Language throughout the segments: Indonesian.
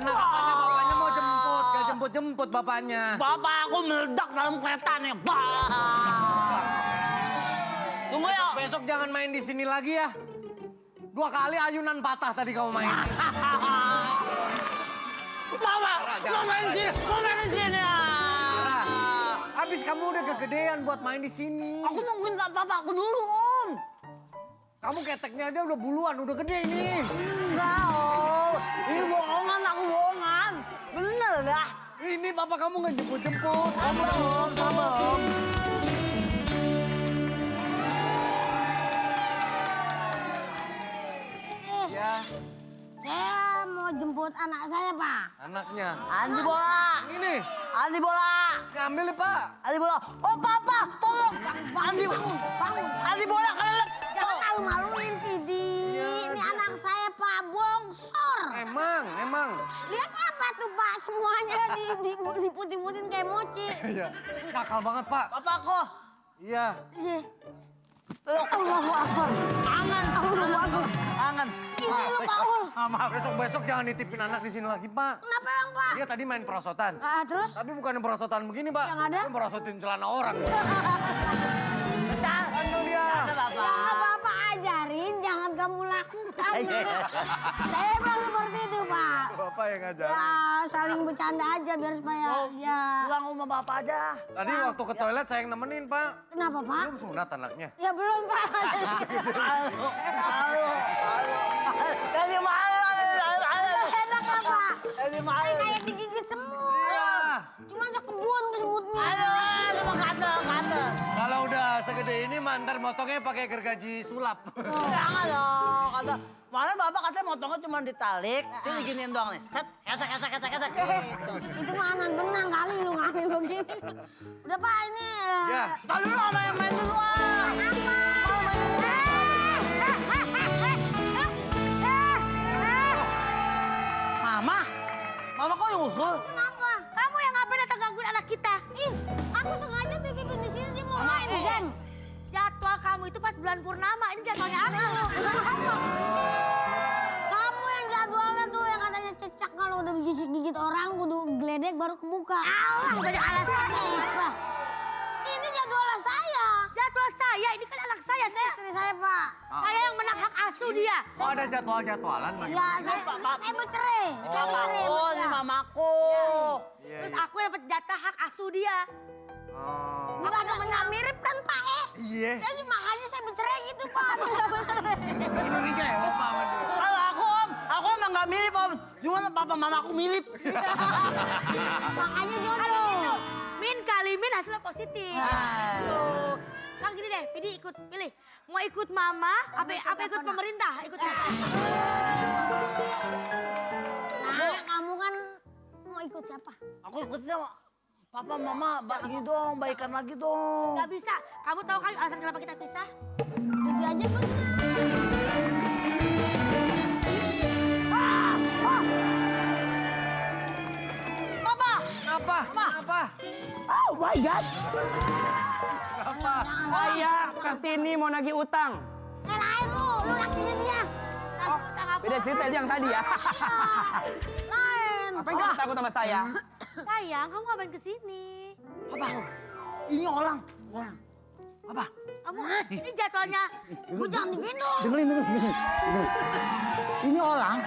Mana katanya bapaknya mau jemput, gak jemput-jemput bapaknya. Bapak aku meledak dalam kereta nih. Tunggu ya. Besok jangan main di sini lagi ya. 2 kali ayunan patah tadi kamu main. Bapak, mau main di sini. Habis kamu udah kegedean buat main di sini. Aku nungguin bapak aku dulu, Om. Kamu keteknya aja udah buluan, udah gede ini. Enggak, Om. Ini bohongan, aku bohongan. Bener dah. Ini papa kamu nggak jemput-jemput. Sabar, Om, sabar, Om. Ya, Saya mau jemput anak saya, Pak. anaknya. Andi bola. Ini, Andi bola. ngambil ya Pak. Andi bola. Oh, Papa, tolong. Andi, Bangun. Andi bola kelelep. Jangan malu-maluin, Pidi. Ini anak saya, Pak, bongsor. Emang. Lihat apa tuh, Pak? Semuanya diputih-putihin kayak mochi. Iya. Nakal banget Pak. Papa aku. Iya. Iya. Allahu Akbar. Angan. Allahu Akbar. Angan. Ini lu, Pak Ul. Besok-besok jangan nitipin anak di sini lagi Pak. Kenapa emang, Pak? Dia tadi main perosotan. Terus? Tapi bukan perosotan begini Pak. Yang ada? Dia merosotin celana orang. Betul. Handle dia. Ada Bapak. Yang Bapak ajarin, jangan kamu lakukan. Saya bilang seperti itu, Pak. Bapak yang ngajarin. Ya, saling bercanda aja biar supaya ya. Pulang rumah Bapak aja. Tadi waktu ke toilet saya yang nemenin Pak. Kenapa, Pak? Belum sunat anaknya. Ya belum, Pak. Halo. Dari mana? Enak lah, Pak. Dari mana? Kayak digigit semut. Iya. Cuman sekebun ke semutnya. Aduh, kata. Kalau udah segede ini mantar motongnya pakai gergaji sulap. Jangan dong, kata. Mana Bapak katanya motongnya cuma ditalik, terus diginiin doang nih. Set, ketek. Gitu. Itu mah anak benang kali lu ngambil begini. Udah, Pak, ini. Ya. Tahu dulu sama yang main dulu ah. Mama kok yuhul? Kenapa? Kamu yang ngapain datang gangguin anak kita? Ih, aku sengaja titipin di sini dia mau main, Jeng. Jadwal kamu itu pas bulan purnama, ini jadwalnya aku. Kamu yang jadwalnya tuh yang katanya cecak kalau udah gigit orang kudu geledek baru kebuka. Allah, banyak alasan. Apa? Ini jadwal saya. Jadwal saya, ini kan anak saya. Istri saya, Pak. Saya yang menang hak asuh dia. Oh ada jadwal-jadwalan Pak? Ya, saya bercerai. Saya bercerai. Mamaku, sama ini dia. mamaku. Iya, Terus iya. aku yang dapat jatah hak asuh dia. Oh. Enggak mirip kan, Pak, Iya. Makanya saya bercerai gitu, Pak. Enggak bener. Curiga ya Bapak sama dia. Kalau aku emang gak mirip Om. Cuma papa mama aku mirip. Makanya jodoh. Min kali min hasilnya positif. Tuh. Sekarang gini deh, Pidi ikut pilih. Mau ikut mama, apa ikut pemerintah? Ikut siapa? Nah, kamu kan mau ikut siapa? Aku ikutnya papa mama ini dong, baikan lagi dong. Gak bisa. Kamu tahu kan alasan kenapa kita pisah? Jadi aja bener. Kenapa? Oh my God. Kenapa? Saya kesini mau nagih utang. Lain lu lakinya dia. Oh, beda cerita yang tadi ya. Lain. Apa yang kamu takut sama saya? Sayang, kamu ngapain kesini? Apa? Ini orang. Apa? Kamu ini jadwalnya. Gue jangan digendong. Dengerin. Ini orang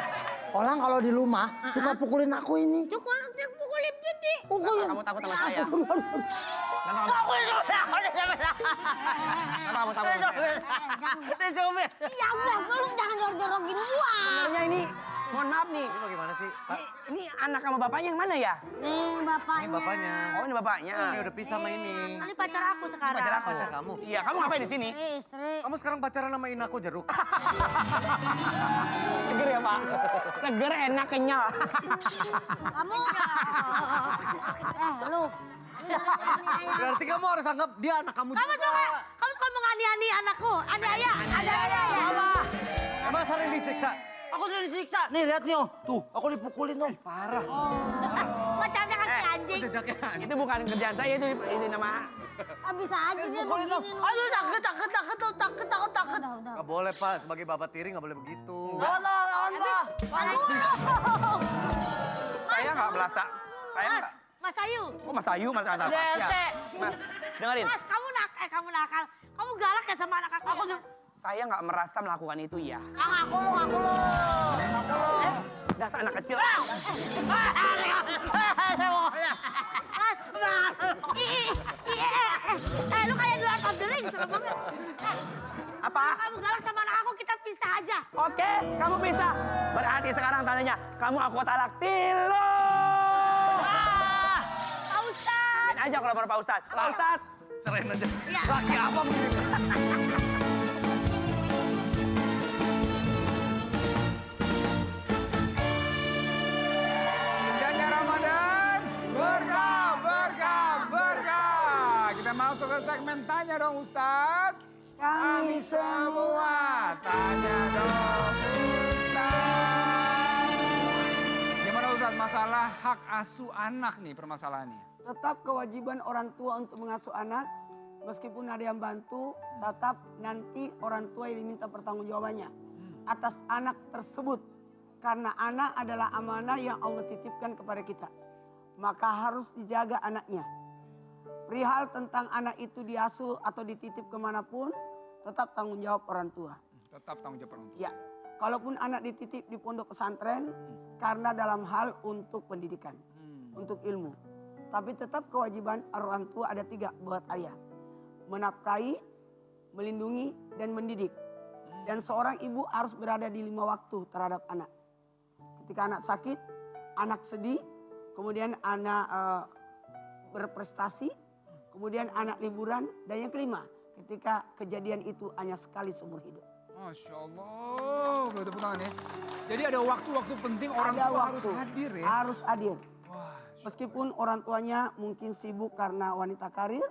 kalau di rumah suka pukulin aku ini. Cukup pukulin Pidi. Kamu takut sama saya? Kenapa kamu takut? Ya udah, lu jangan jorok-jorokin gua. Sebenarnya ini, mohon maaf nih. Ini bagaimana sih Pak? Ini anak sama bapaknya yang mana ya? Nih bapaknya. Ini bapaknya. Oh ini bapaknya. Ini udah pisah sama ini. Ini pacar aku sekarang. Pacar aku. Pacar kamu? Iya, kamu ngapain di sini? Istri. Kamu sekarang pacaran sama Inaku Jeruk. Seger ya Pak? Seger, enak, kenyal. Kamu. Lu. Berarti kamu harus anggap dia anak kamu Kamu juga. suka, kamu suka mengani-ani anakku. Aniaya. Apa? Emang sering disiksa? Aku udah disiksa. Nih lihat nih, oh. Tuh, aku dipukulin dong. Parah. Macamnya kaki anjing. Jejaknya. Itu bukan kerjaan saya, itu nama... Bisa aja dia Pukulin dong. begini. Aduh, takut. udah. Gak boleh Pak, sebagai bapak tiri gak boleh begitu. Lawan, Pak. Saya nggak merasa. Saya nggak. Mas Ayu. Oh Mas Ayu, Mas Ayu. Dete. Mas, dengerin. Mas, kamu nakal. Kamu galak ya sama anak aku. Saya nggak merasa melakukan itu ya. Aku lu. Dasar anak kecil. Lu kayak di Lord of the Rings, serem banget. Apa? Kamu galak sama anak aku, kita pisah aja. Oke, kamu bisa. Berarti sekarang tandanya, kamu aku talak tilu. Pak Ustadz. Main aja kalau baru Pak Ustadz. Pak Ustadz. Cerain aja. Iya. Laki apa begitu? Indahnya Ramadan, berkah. Kita masuk ke segmen tanya dong Ustadz. Kami semua tanya dong Ustadz. Gimana Ustadz masalah hak asuh anak nih permasalahannya? Tetap kewajiban orang tua untuk mengasuh anak, meskipun ada yang bantu, tetap nanti orang tua yang diminta pertanggungjawabannya atas anak tersebut. Karena anak adalah amanah yang Allah titipkan kepada kita. Maka harus dijaga anaknya. Perihal tentang anak itu diasuh atau dititip kemanapun, tetap tanggung jawab orang tua. Tetap tanggung jawab orang tua. Ya, kalaupun anak dititip di pondok pesantren, karena dalam hal untuk pendidikan, untuk ilmu. Tapi tetap kewajiban orang tua ada 3 buat ayah. Menafkahi, melindungi, dan mendidik. Dan seorang ibu harus berada di 5 waktu terhadap anak. Ketika anak sakit, anak sedih, kemudian anak berprestasi, kemudian anak liburan, dan yang kelima, ketika kejadian itu hanya sekali seumur hidup. Masya Allah, betul tangan ya. Jadi ada waktu-waktu penting orang Ada tua waktu, harus hadir ya. Harus hadir. Wah, Meskipun orang tuanya mungkin sibuk karena wanita karir,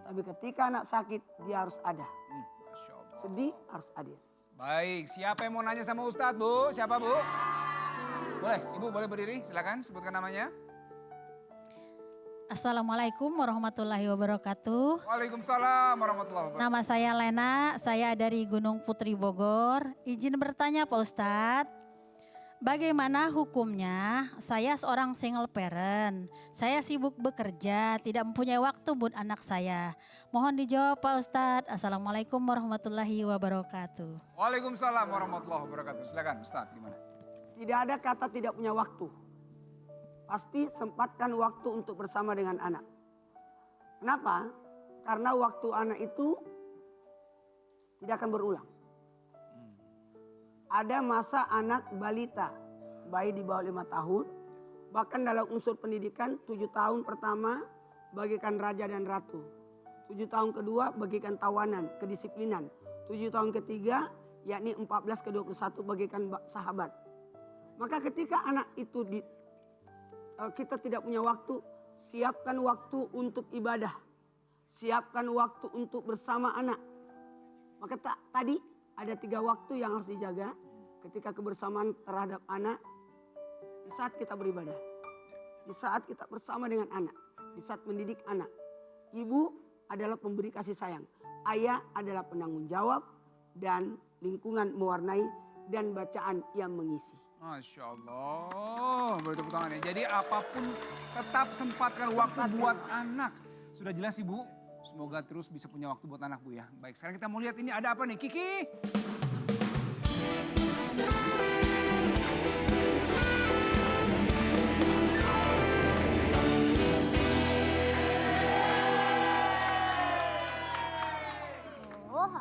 tapi ketika anak sakit dia harus ada. Masya Allah. Sedih harus hadir. Baik, siapa yang mau nanya sama Ustadz Bu? Siapa Bu? Boleh, Ibu boleh berdiri, silakan sebutkan namanya. Assalamualaikum warahmatullahi wabarakatuh. Waalaikumsalam warahmatullahi wabarakatuh. Nama saya Lena, saya dari Gunung Putri Bogor. Izin bertanya Pak Ustadz, bagaimana hukumnya saya seorang single parent. Saya sibuk bekerja, tidak mempunyai waktu buat anak saya. Mohon dijawab Pak Ustadz. Assalamualaikum warahmatullahi wabarakatuh. Waalaikumsalam warahmatullahi wabarakatuh. Silakan Ustadz, gimana? Tidak ada kata tidak punya waktu. Pasti sempatkan waktu untuk bersama dengan anak. Kenapa? Karena waktu anak itu tidak akan berulang. Ada masa anak balita, bayi di bawah 5 tahun. Bahkan dalam unsur pendidikan 7 tahun pertama bagikan raja dan ratu. 7 tahun kedua bagikan tawanan, kedisiplinan. 7 tahun ketiga yakni 14 ke 21 bagikan sahabat. Maka ketika anak itu kita tidak punya waktu, siapkan waktu untuk ibadah. Siapkan waktu untuk bersama anak. Maka tadi ada 3 waktu yang harus dijaga ketika kebersamaan terhadap anak. Di saat kita beribadah. Di saat kita bersama dengan anak. Di saat mendidik anak. Ibu adalah pemberi kasih sayang. Ayah adalah penanggung jawab dan lingkungan mewarnai dan bacaan yang mengisi. Masya Allah, betul tangannya. Jadi apapun tetap sempatkan waktu buat anak. Sudah jelas Ibu, semoga terus bisa punya waktu buat anak Bu ya. Baik, sekarang kita mau lihat ini ada apa nih, Kiki?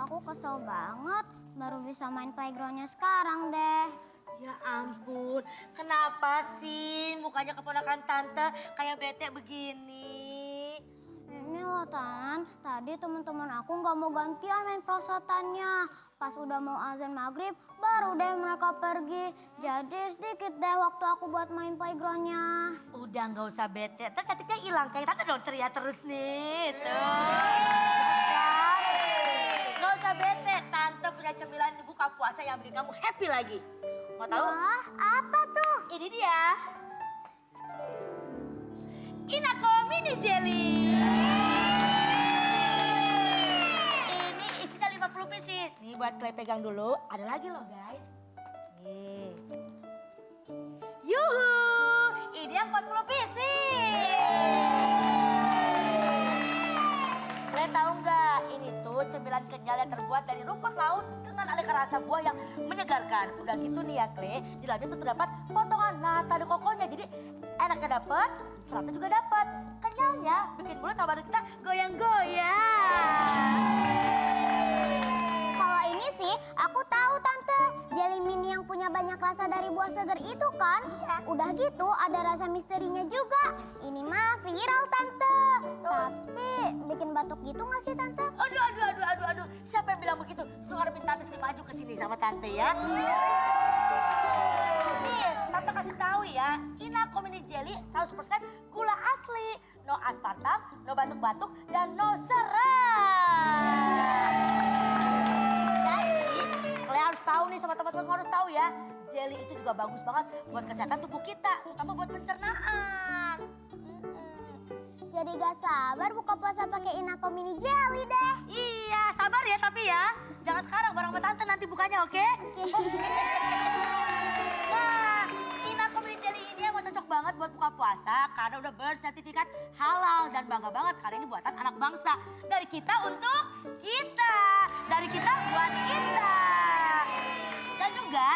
Aku kesel banget. Baru bisa main playgroundnya sekarang deh. Ya ampun, kenapa sih mukanya keponakan tante kayak bete begini? Ini loh Tan, tadi teman-teman aku nggak mau gantian main prosotannya. Pas udah mau azan maghrib, baru deh mereka pergi. Jadi sedikit deh waktu aku buat main playgroundnya. Udah nggak usah bete, ntar cantiknya hilang. Kayak tante dong ceria terus nih, tuh. Kan? Nggak usah bete, tante punya cemilan di buka puasa yang bikin kamu happy lagi. Mau tahu? Wah, apa tuh? Ini dia. Inako Mini Jelly. Ini isinya 50 pieces. Nih Ini buat Clay pegang dulu. Ada lagi loh guys. Nih. Yuhu, ini yang 40 pieces. Clay tahu nggak? Ini tuh cemilan kenyal yang terbuat dari rumput laut dengan aneka rasa buah yang menyegarkan. Udah gitu nih ya Clay, di dalamnya tuh terdapat potongan nata de coconya. Jadi enaknya dapet, seratnya juga dapet. Kenyalnya bikin mulut sama badan kita goyang-goyang. Kalau ini sih aku tahu tante, jelly mini yang punya banyak rasa dari buah segar itu kan. Udah gitu ada rasa misterinya juga. Ini mah viral tante. Tapi bikin batuk gitu nggak sih tante? Aduh. Siapa yang bilang begitu? Suruh ngadepin tante sih maju ke sini sama tante ya. Nih, tante kasih tahu ya. Inaco Mini Jelly 100% gula asli. No aspartam, no batuk-batuk, dan no serat. Kalian harus tahu nih sama teman-teman harus tahu ya. Jelly itu juga bagus banget buat kesehatan tubuh kita, terutama buat pencernaan. Jadi gak sabar buka puasa pakai Inaco Mini Jelly deh. Iya, sabar ya tapi ya. Jangan sekarang bareng sama tante nanti bukanya, oke? Nah, Inaco Mini Jelly ini emang cocok banget buat buka puasa karena udah bersertifikat halal dan bangga banget karena ini buatan anak bangsa. Dari kita untuk kita, dari kita buat kita. Dan juga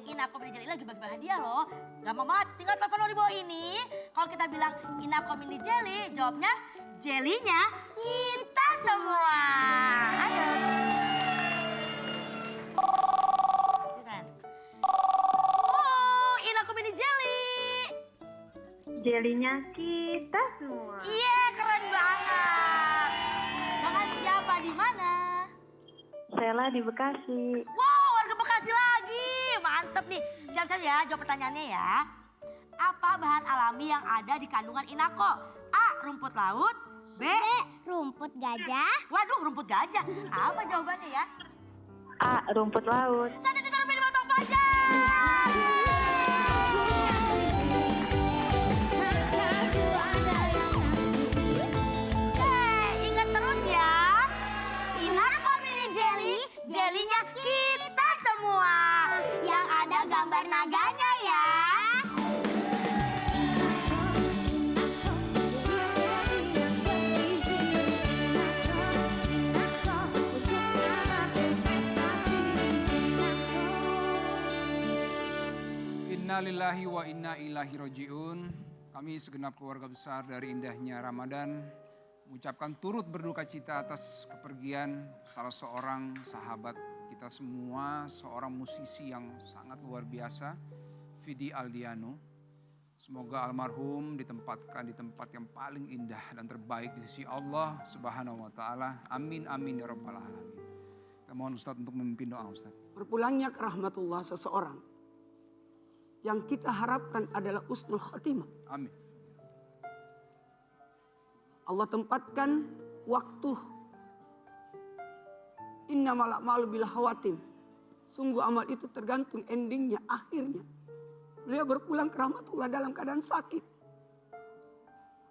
Inaco Mini Jelly lagi bagi-bagi hadiah loh. Gampang banget, tinggal telepon di bawah ini. Kalau kita bilang Inaco Mini Jelly, jawabnya jelinya kita semua. Ayo. Oh, Inaco Mini Jelly. Jelinya kita semua. Iya, keren banget. Dengan siapa di mana? Sela di Bekasi. Wow, warga Bekasi lagi. Mantep nih. Siap-siap ya, jawab pertanyaannya ya. Apa bahan alami yang ada di kandungan Inaco? A. Rumput laut. B. Rumput gajah. Waduh, rumput gajah. Apa jawabannya ya? A. Rumput laut. 1 juta rupiah dipotong pajak. Ingat terus ya. Inaco Mini Jelly, jelinya kita semua. Yang ada gambar naganya ya. Innalillahi wa inna ilaihi rajiun. Kami segenap keluarga besar dari indahnya Ramadan mengucapkan turut berduka cita atas kepergian salah seorang sahabat kita semua, seorang musisi yang sangat luar biasa, Vidi Aldiano. Semoga almarhum ditempatkan di tempat yang paling indah dan terbaik di sisi Allah Subhanahu wa taala. Amin amin ya rabbal alamin. Kita mohon Ustaz untuk memimpin doa Ustaz. Berpulangnya ke rahmatullah seseorang yang kita harapkan adalah husnul khatimah. Amin. Allah tempatkan waktu. Innamal a'malu bil khawatim. Sungguh amal itu tergantung endingnya, akhirnya. Beliau berpulang ke rahmatullah dalam keadaan sakit.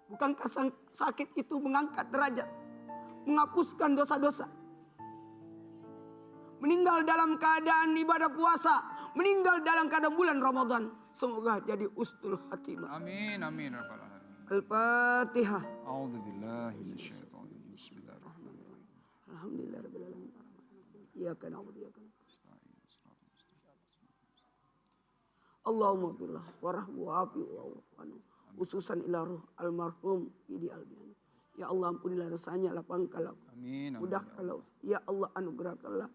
Bukankah sakit itu mengangkat derajat, menghapuskan dosa-dosa? Meninggal dalam keadaan ibadah puasa, meninggal dalam keadaan bulan Ramadan. Semoga jadi husnul khatimah. Amin amin ya rabbal alamin. Al-Fatihah. A'udzubillahi minasyaitonir rajim. Bismillahirrahmanirrahim. Alhamdulillahirabbil alamin. Iyyaka na'budu wa iyyaka nasta'in. Allahumma billah warahmu wa'afi wa'afanu. Khususan ila ruh almarhum Vidi Aldiano. Ya Allah ampunilah rasanya, lapangkanlah. Amin. Mudahkanlah. Ya Allah anugerahkanlah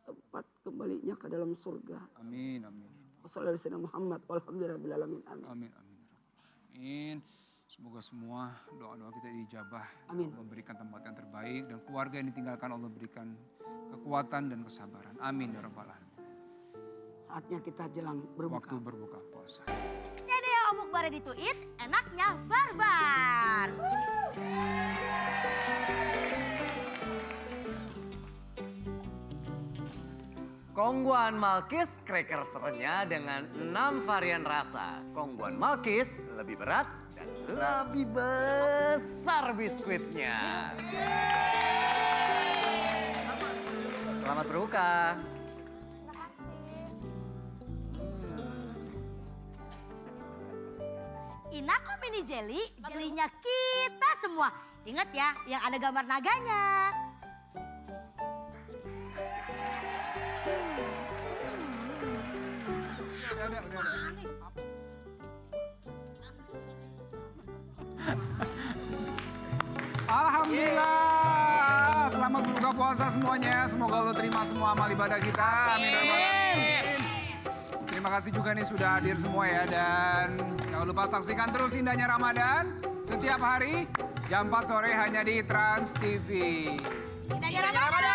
tempat kembalinya ke dalam surga. Amin amin. Wassalamualaikum Muhammad walhamdulillahirabbil alamin. Amin. Amin amin. Amin. Semoga semua doa-doa kita dijabah. Amin. Memberikan tempat yang terbaik dan keluarga yang ditinggalkan Allah berikan kekuatan dan kesabaran. Amin ya rabbal alamin. Saatnya kita jelang berbuka. Waktu berbuka puasa. Jadi ya omuk bare dituit, enaknya barbar. Kongguan Malkis cracker serenyah dengan 6 varian rasa. Kongguan Malkis lebih berat dan lebih besar biskuitnya. Selamat berbuka. Inako mini jelly, jelinya kita semua. Ingat ya, yang ada gambar naganya. Alhamdulillah. Selamat berbuka puasa semuanya. Semoga Allah terima semua amal ibadah kita. Amin. Amin. Terima kasih juga nih sudah hadir semua ya. Dan jangan lupa saksikan terus indahnya Ramadan. Setiap hari jam 4 sore hanya di Trans TV. Indahnya Ramadan.